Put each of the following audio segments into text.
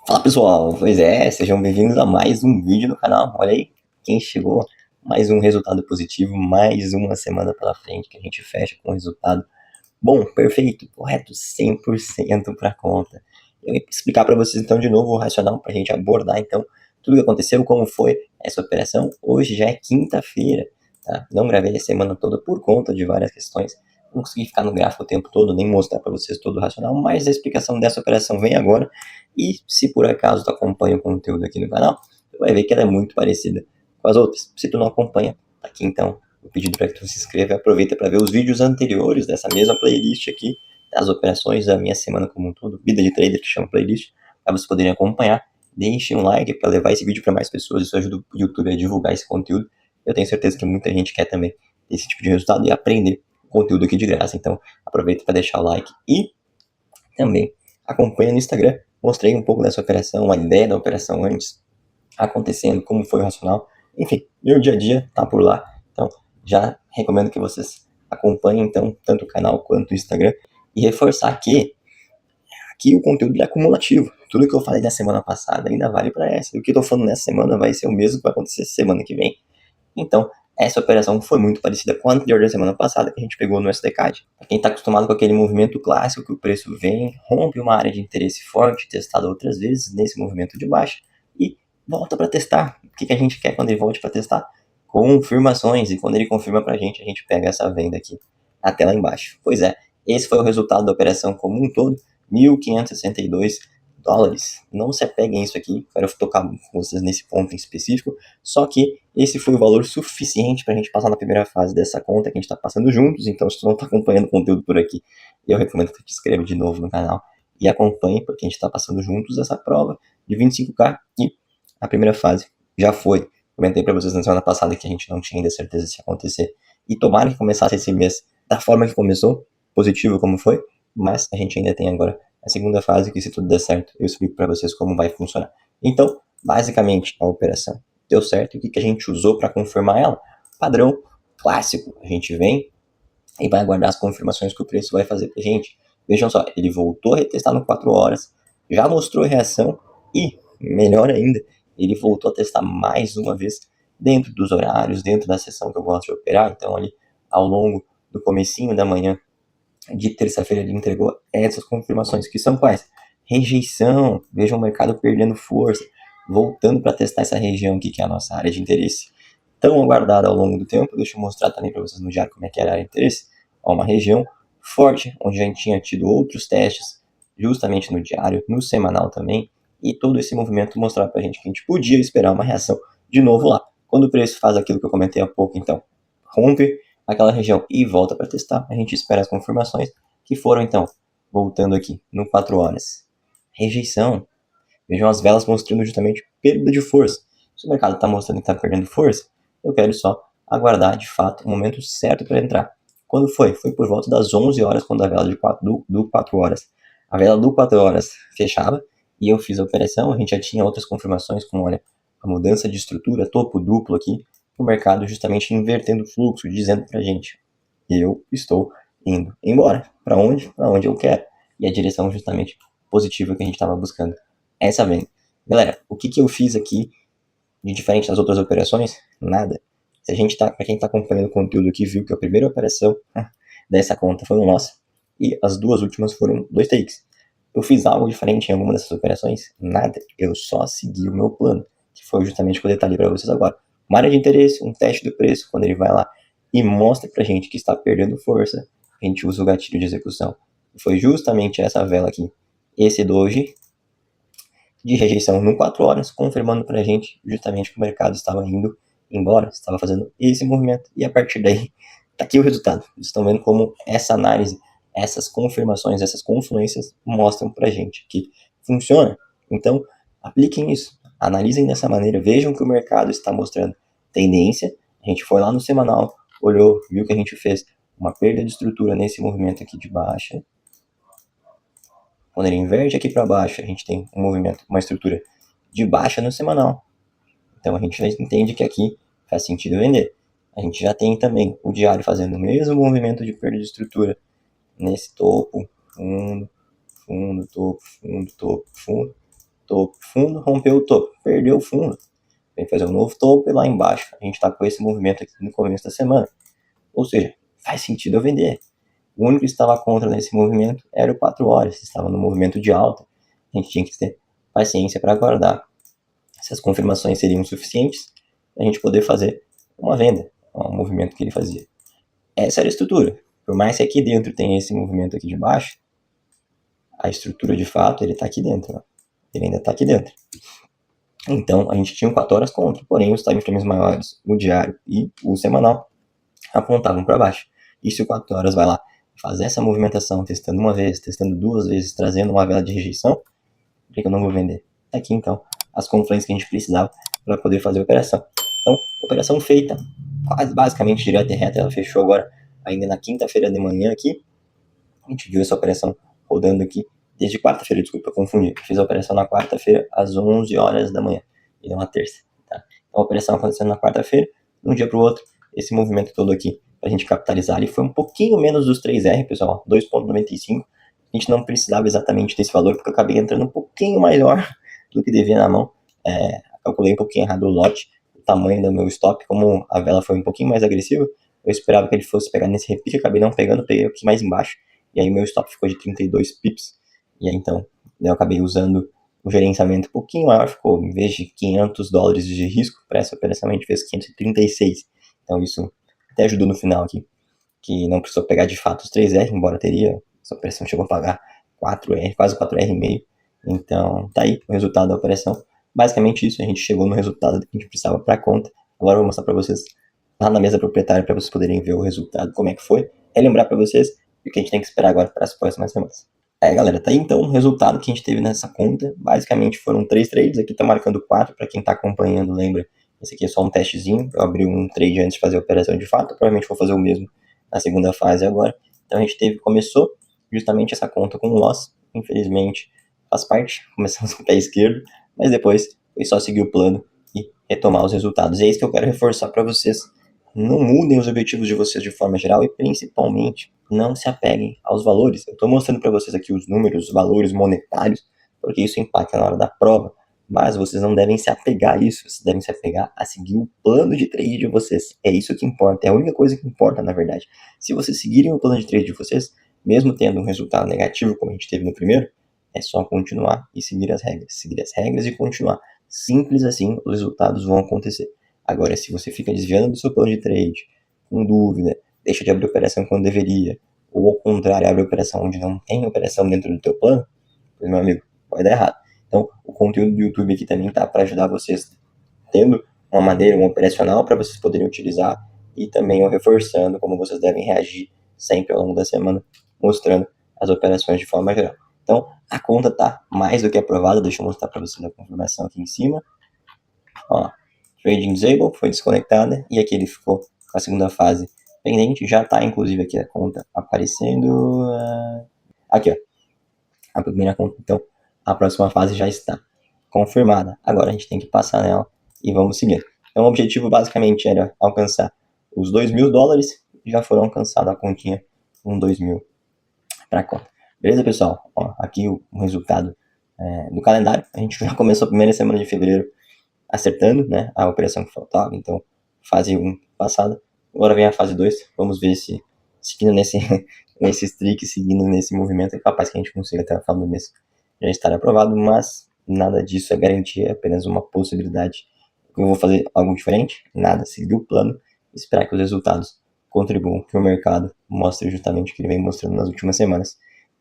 Fala pessoal, pois é, sejam bem-vindos a mais um vídeo no canal. Olha aí, quem chegou, mais um resultado positivo, mais uma semana pela frente que a gente fecha com resultado bom, perfeito, correto, 100% para conta. Eu vou explicar para vocês então de novo o racional para a gente abordar então tudo o que aconteceu, como foi essa operação. Hoje já é quinta-feira, tá? Não gravei a semana toda por conta de várias questões. Não consegui ficar no gráfico o tempo todo, nem mostrar para vocês todo o racional, mas a explicação dessa operação vem agora. E se por acaso tu acompanha o conteúdo aqui no canal, tu vai ver que ela é muito parecida com as outras. Se tu não acompanha, tá aqui então o pedido para que tu se inscreva e aproveita para ver os vídeos anteriores dessa mesma playlist aqui, das operações da minha semana como um todo, vida de trader que chama playlist, para vocês poderem acompanhar. Deixem um like para levar esse vídeo para mais pessoas, isso ajuda o YouTube a divulgar esse conteúdo. Eu tenho certeza que muita gente quer também esse tipo de resultado e aprender conteúdo aqui de graça, então aproveita para deixar o like e também acompanha no Instagram. Mostrei um pouco dessa operação, a ideia da operação antes acontecendo, como foi o racional. Enfim, meu dia a dia tá por lá. Então, já recomendo que vocês acompanhem então tanto o canal quanto o Instagram e reforçar que aqui o conteúdo é acumulativo. Tudo que eu falei da semana passada ainda vale para essa. E o que eu tô falando nessa semana vai ser o mesmo que vai acontecer semana que vem. Então, essa operação foi muito parecida com a anterior da semana passada, que a gente pegou no SDCAD. Para quem está acostumado com aquele movimento clássico que o preço vem, rompe uma área de interesse forte, testado outras vezes nesse movimento de baixa, e volta para testar. O que a gente quer quando ele volte para testar? Confirmações, e quando ele confirma para a gente pega essa venda aqui até lá embaixo. Pois é, esse foi o resultado da operação como um todo, 1.562 dólares. Não se apeguem a isso aqui, quero tocar com vocês nesse ponto em específico, só que esse foi o valor suficiente para a gente passar na primeira fase dessa conta que a gente está passando juntos. Então, se tu não está acompanhando o conteúdo por aqui, eu recomendo que tu te inscreva de novo no canal e acompanhe, porque a gente está passando juntos essa prova de 25k e a primeira fase já foi. Comentei para vocês na semana passada que a gente não tinha ainda certeza se ia acontecer e tomara que começasse esse mês da forma que começou, positivo como foi, mas a gente ainda tem agora a segunda fase que, se tudo der certo, eu explico para vocês como vai funcionar. Então, basicamente, a operação deu certo. O que a gente usou para confirmar ela? Padrão clássico. A gente vem e vai aguardar as confirmações que o preço vai fazer para a gente. Vejam só, ele voltou a retestar no 4 horas, já mostrou reação e, melhor ainda, ele voltou a testar mais uma vez dentro dos horários, dentro da sessão que eu gosto de operar. Então, ali ao longo do comecinho da manhã de terça-feira, ele entregou essas confirmações, que são quais? Rejeição, vejam o mercado perdendo força, voltando para testar essa região aqui, que é a nossa área de interesse, tão aguardada ao longo do tempo. Deixa eu mostrar também para vocês no diário como é que era a área de interesse. Ó, uma região forte, onde a gente tinha tido outros testes, justamente no diário, no semanal também, e todo esse movimento mostrar para a gente que a gente podia esperar uma reação de novo lá. Quando o preço faz aquilo que eu comentei há pouco, então, rompe aquela região e volta para testar, a gente espera as confirmações, que foram então, voltando aqui, no 4 horas. Rejeição. Vejam as velas mostrando justamente perda de força. Se o mercado está mostrando que está perdendo força, eu quero só aguardar de fato o momento certo para entrar. Quando foi? Foi por volta das 11 horas, quando a vela do 4 horas, a vela do 4 horas fechava e eu fiz a operação. A gente já tinha outras confirmações, como olha, a mudança de estrutura, topo duplo aqui, o mercado justamente invertendo o fluxo, dizendo para a gente: eu estou indo embora. Para onde? Para onde eu quero. E a direção justamente positiva que a gente estava buscando. Essa venda. Galera, o que eu fiz aqui de diferente das outras operações? Nada. Se a gente tá, para quem está acompanhando o conteúdo aqui, viu que a primeira operação dessa conta foi nossa e as duas últimas foram 2 takes. Eu fiz algo diferente em alguma dessas operações? Nada. Eu só segui o meu plano, que foi justamente o que eu detalhei para vocês agora. Uma área de interesse, um teste do preço, quando ele vai lá e mostra pra gente que está perdendo força, a gente usa o gatilho de execução. E foi justamente essa vela aqui, esse doji de rejeição no 4 horas, confirmando pra gente justamente que o mercado estava indo embora, estava fazendo esse movimento, e a partir daí, tá aqui o resultado. Vocês estão vendo como essa análise, essas confirmações, essas confluências mostram pra gente que funciona. Então, apliquem isso, analisem dessa maneira, vejam que o mercado está mostrando tendência. A gente foi lá no semanal, olhou, viu que a gente fez uma perda de estrutura nesse movimento aqui de baixa. Quando ele inverte aqui para baixo, a gente tem um movimento, uma estrutura de baixa no semanal. Então a gente já entende que aqui faz sentido vender. A gente já tem também o diário fazendo o mesmo movimento de perda de estrutura nesse topo, fundo, fundo, topo, fundo, topo, fundo. topo, fundo, rompeu o topo, perdeu o fundo, tem que fazer um novo topo e lá embaixo a gente está com esse movimento aqui no começo da semana. Ou seja, faz sentido eu vender. O único que estava contra nesse movimento era o 4 horas, estava no movimento de alta. A gente tinha que ter paciência para aguardar. Se as confirmações seriam suficientes, a gente poder fazer uma venda, um movimento que ele fazia. Essa era a estrutura. Por mais que aqui dentro tenha esse movimento aqui de baixo, a estrutura de fato ele está aqui dentro. Ó. Ele ainda está aqui dentro. Então a gente tinha 4 horas contra, porém os time frames maiores, o diário e o semanal, apontavam para baixo. E se o 4 horas vai lá fazer essa movimentação, testando uma vez, testando duas vezes, trazendo uma vela de rejeição, por que eu não vou vender? Aqui então, as confluências que a gente precisava para poder fazer a operação. Então, operação feita, quase basicamente direto e reto, ela fechou agora ainda na quinta-feira de manhã aqui. A gente viu essa operação rodando aqui desde quarta-feira, desculpa, confundi. Fiz a operação na quarta-feira às 11 horas da manhã, e não na terça. Tá? Então a operação acontecendo na quarta-feira, de um dia para o outro, esse movimento todo aqui, para a gente capitalizar ali, foi um pouquinho menos dos 3R, pessoal, 2,95. A gente não precisava exatamente desse valor, porque eu acabei entrando um pouquinho maior do que devia na mão. Calculei um pouquinho errado o lote, o tamanho do meu stop, como a vela foi um pouquinho mais agressiva, eu esperava que ele fosse pegar nesse repique, acabei não pegando, peguei aqui mais embaixo, e aí meu stop ficou de 32 pips, e aí então eu acabei usando o gerenciamento um pouquinho maior, ficou, em vez de $500 de risco, para essa operação a gente fez 536, então isso até ajudou no final aqui, que não precisou pegar de fato os 3R, embora teria, essa operação chegou a pagar 4R, quase 4R e meio, então tá aí o resultado da operação. Basicamente isso, a gente chegou no resultado que a gente precisava para a conta. Agora eu vou mostrar para vocês lá na mesa proprietária para vocês poderem ver o resultado, como é que foi. É lembrar para vocês o que a gente tem que esperar agora para as próximas semanas. Galera, tá aí então o resultado que a gente teve nessa conta. Basicamente foram 3 trades, aqui tá marcando 4, para quem tá acompanhando, lembra. Esse aqui é só um testezinho, eu abri um trade antes de fazer a operação de fato, provavelmente vou fazer o mesmo na segunda fase agora. Então a gente começou justamente essa conta com loss, infelizmente faz parte, começamos com o pé esquerdo, mas depois foi só seguir o plano e retomar os resultados. E é isso que eu quero reforçar para vocês. Não mudem os objetivos de vocês de forma geral e principalmente não se apeguem aos valores. Eu estou mostrando para vocês aqui os números, os valores monetários, porque isso impacta na hora da prova, mas vocês não devem se apegar a isso, vocês devem se apegar a seguir o plano de trade de vocês. É isso que importa, é a única coisa que importa na verdade. Se vocês seguirem o plano de trade de vocês, mesmo tendo um resultado negativo como a gente teve no primeiro, é só continuar e seguir as regras e continuar. Simples assim, os resultados vão acontecer. Agora, se você fica desviando do seu plano de trade, com dúvida, deixa de abrir operação quando deveria, ou ao contrário, abre operação onde não tem operação dentro do teu plano, pois, meu amigo, vai dar errado. Então, o conteúdo do YouTube aqui também tá para ajudar vocês tendo uma maneira, um operacional para vocês poderem utilizar e também eu reforçando como vocês devem reagir sempre ao longo da semana, mostrando as operações de forma geral. Então, a conta tá mais do que aprovada, deixa eu mostrar para vocês a confirmação aqui em cima. Ó, Trading Disable, foi desconectada, e aqui ele ficou com a segunda fase pendente, já está inclusive aqui a conta aparecendo, aqui ó, a primeira conta, então a próxima fase já está confirmada, agora a gente tem que passar nela e vamos seguir. Então o objetivo basicamente era alcançar os $2.000, já foram alcançados a continha com 2.000 para a conta. Beleza, pessoal? Ó, aqui o resultado do calendário, a gente já começou a primeira semana de fevereiro acertando, né, a operação que faltava, então fase 1 passada, agora vem a fase 2, vamos ver se seguindo nesse streak, seguindo nesse movimento, é capaz que a gente consiga até o final do mês já estar aprovado, mas nada disso é garantia, é apenas uma possibilidade. Eu vou fazer algo diferente? Nada, seguir o plano, esperar que os resultados contribuam, que o mercado mostre justamente o que ele vem mostrando nas últimas semanas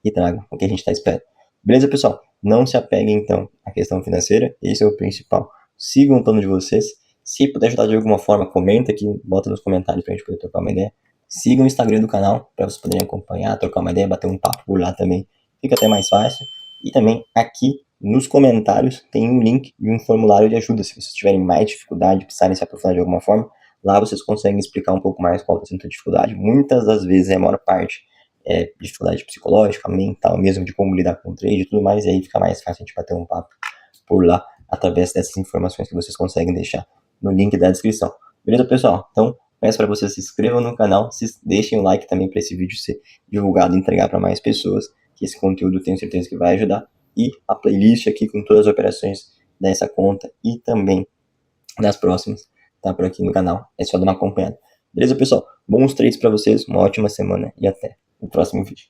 e traga o que a gente está esperando. Beleza, pessoal? Não se apeguem, então, à questão financeira, esse é o principal. Sigam o plano de vocês. Se puder ajudar de alguma forma, comenta aqui, bota nos comentários pra gente poder trocar uma ideia. Sigam o Instagram do canal para vocês poderem acompanhar, trocar uma ideia, bater um papo por lá também. Fica até mais fácil. E também aqui nos comentários tem um link e um formulário de ajuda. Se vocês tiverem mais dificuldade, precisarem se aprofundar de alguma forma, lá vocês conseguem explicar um pouco mais qual está sendo a dificuldade. Muitas das vezes, a maior parte é dificuldade psicológica, mental mesmo, de como lidar com o trade e tudo mais. E aí fica mais fácil a gente bater um papo por lá, através dessas informações que vocês conseguem deixar no link da descrição. Beleza, pessoal? Então, peço para vocês se inscrevam no canal, deixem o like também para esse vídeo ser divulgado e entregar para mais pessoas, que esse conteúdo tenho certeza que vai ajudar. e a playlist aqui com todas as operações dessa conta e também das próximas, tá por aqui no canal. É só dar uma acompanhada. Beleza, pessoal? Bons trades para vocês, uma ótima semana e até o próximo vídeo.